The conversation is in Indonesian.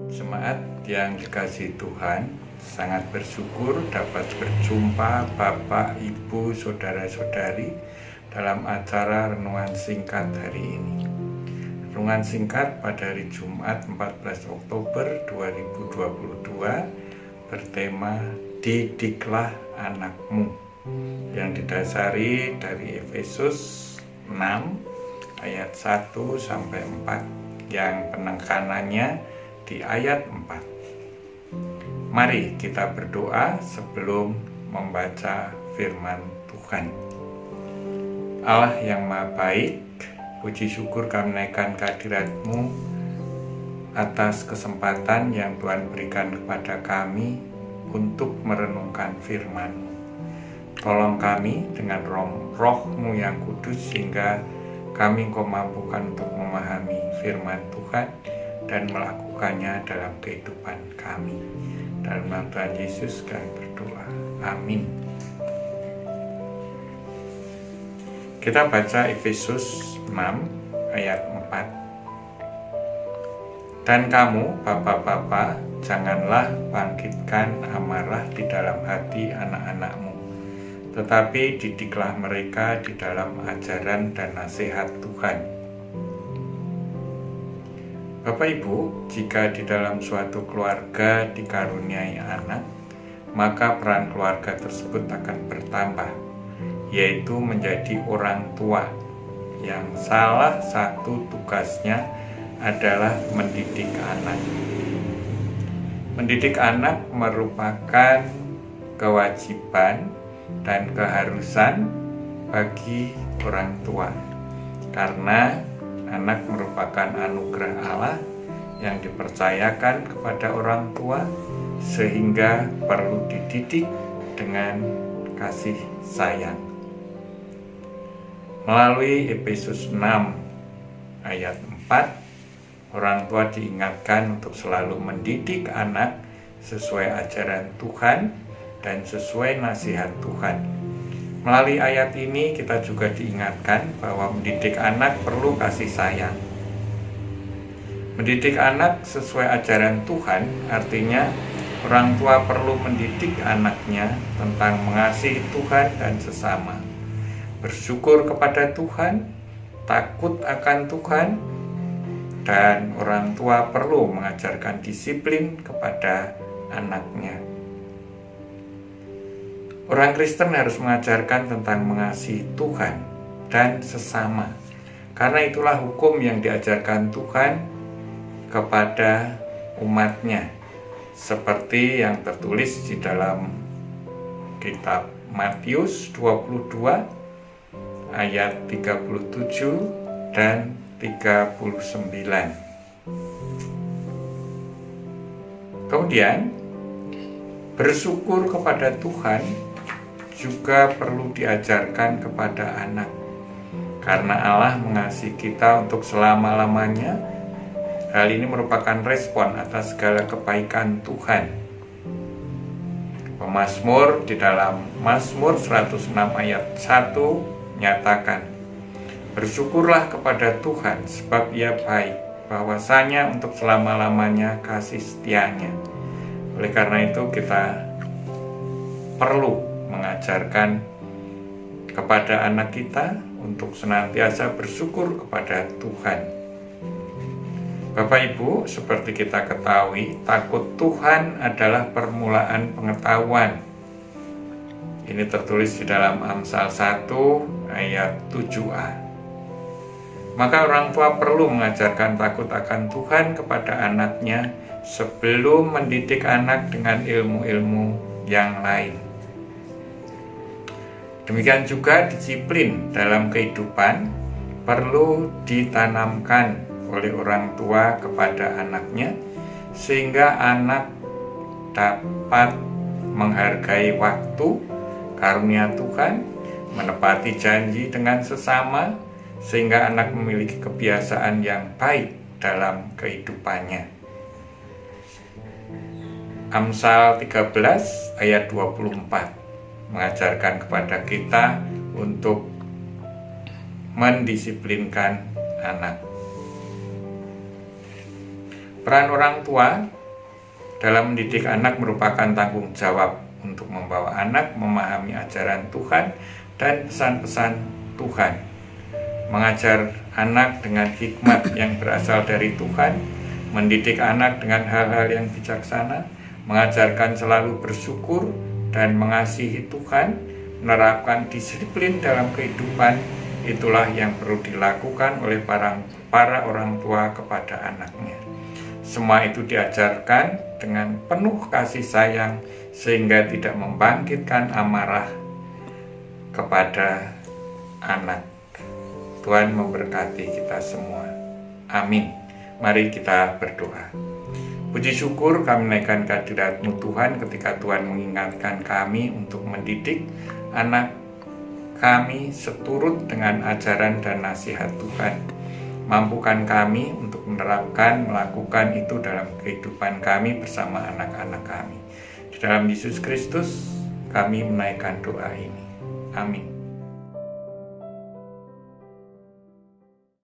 Jemaat yang dikasihi Tuhan, sangat bersyukur dapat berjumpa Bapak, Ibu, Saudara-saudari dalam acara renungan singkat hari ini. Renungan singkat pada hari Jumat 14 Oktober 2022 bertema Didiklah Anakmu, yang didasari dari Efesus 6 ayat 1 sampai 4 yang penekanannya di ayat 4. Mari kita berdoa sebelum membaca firman Tuhan. Allah yang Maha Baik, puji syukur kami naikkan kehadirat-Mu atas kesempatan yang Tuhan berikan kepada kami untuk merenungkan firman-Mu. Tolong kami dengan roh-Mu yang kudus sehingga kami Engkau mampukan untuk memahami firman Tuhan dan melakukannya dalam kehidupan kami. Dalam nama Tuhan Yesus kami berdoa. Amin. Kita baca Efesus 6 ayat 4. Dan kamu, bapak-bapak, janganlah bangkitkan amarah di dalam hati anak-anakmu, tetapi didiklah mereka di dalam ajaran dan nasihat Tuhan. Bapak Ibu, jika di dalam suatu keluarga dikaruniai anak, maka peran keluarga tersebut akan bertambah, yaitu menjadi orang tua yang salah satu tugasnya adalah mendidik anak. Mendidik anak merupakan kewajiban dan keharusan bagi orang tua, karena anak merupakan anugerah Allah yang dipercayakan kepada orang tua, sehingga perlu dididik dengan kasih sayang. Melalui Efesus 6 ayat 4, orang tua diingatkan untuk selalu mendidik anak sesuai ajaran Tuhan dan sesuai nasihat Tuhan. Melalui ayat ini kita juga diingatkan bahwa mendidik anak perlu kasih sayang. Mendidik anak sesuai ajaran Tuhan artinya orang tua perlu mendidik anaknya tentang mengasihi Tuhan dan sesama, bersyukur kepada Tuhan, takut akan Tuhan, dan orang tua perlu mengajarkan disiplin kepada anaknya. Orang Kristen harus mengajarkan tentang mengasihi Tuhan dan sesama, karena itulah hukum yang diajarkan Tuhan kepada umatnya, seperti yang tertulis di dalam kitab Matius 22 ayat 37 dan 39. Kemudian bersyukur kepada Tuhan juga perlu diajarkan kepada anak, karena Allah mengasihi kita untuk selama-lamanya. Hal ini merupakan respon atas segala kebaikan Tuhan. Pemazmur di dalam Mazmur 106 ayat 1 nyatakan, bersyukurlah kepada Tuhan sebab Ia baik, bahwasanya untuk selama-lamanya kasih setianya. Oleh karena itu kita perlu mengajarkan kepada anak kita untuk senantiasa bersyukur kepada Tuhan. Bapak Ibu, seperti kita ketahui, takut Tuhan adalah permulaan pengetahuan. Ini tertulis di dalam Amsal 1 ayat 7a. Maka orang tua perlu mengajarkan takut akan Tuhan kepada anaknya sebelum mendidik anak dengan ilmu-ilmu yang lain. Demikian juga disiplin dalam kehidupan perlu ditanamkan oleh orang tua kepada anaknya, sehingga anak dapat menghargai waktu, karunia Tuhan, menepati janji dengan sesama, sehingga anak memiliki kebiasaan yang baik dalam kehidupannya. Amsal 13 ayat 24 mengajarkan kepada kita untuk mendisiplinkan anak. Peran orang tua dalam mendidik anak merupakan tanggung jawab untuk membawa anak memahami ajaran Tuhan dan pesan-pesan Tuhan. Mengajar anak dengan hikmat yang berasal dari Tuhan, mendidik anak dengan hal-hal yang bijaksana, mengajarkan selalu bersyukur dan mengasihi Tuhan, menerapkan disiplin dalam kehidupan, itulah yang perlu dilakukan oleh para orang tua kepada anaknya. Semua itu diajarkan dengan penuh kasih sayang sehingga tidak membangkitkan amarah kepada anak. Tuhan memberkati kita semua. Amin. Mari kita berdoa. Puji syukur kami naikkan kehadirat-Mu Tuhan ketika Tuhan mengingatkan kami untuk mendidik anak kami seturut dengan ajaran dan nasihat Tuhan. Mampukan kami untuk menerapkan, melakukan itu dalam kehidupan kami bersama anak-anak kami. Di dalam Yesus Kristus kami menaikkan doa ini. Amin.